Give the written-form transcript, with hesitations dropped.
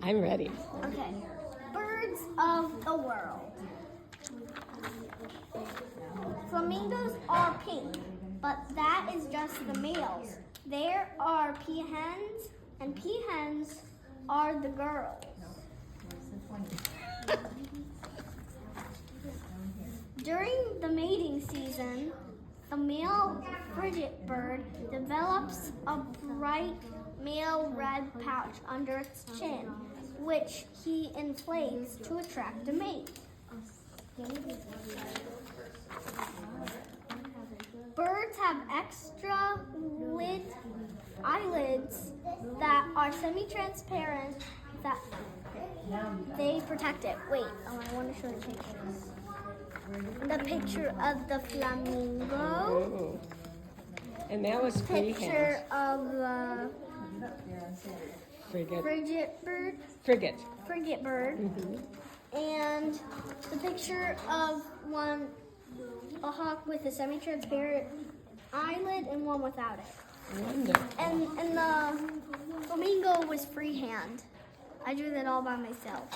I'm ready. Okay. Birds of the world. Flamingos are pink, but that is just the males. There are peahens, and peahens are the girls. During the mating season, the male frigate bird develops a bright male red pouch under its chin, which he inflates to attract a mate. Birds have extra eyelids that are semi-transparent that they protect it. Wait, I want to show the pictures. The picture of the flamingo. Oh. And that was Picture of the frigate. frigate bird. Frigate. And the picture of a hawk with a semi-transparent eyelid and one without it. Wonderful. And the flamingo was freehand. I drew that all by myself.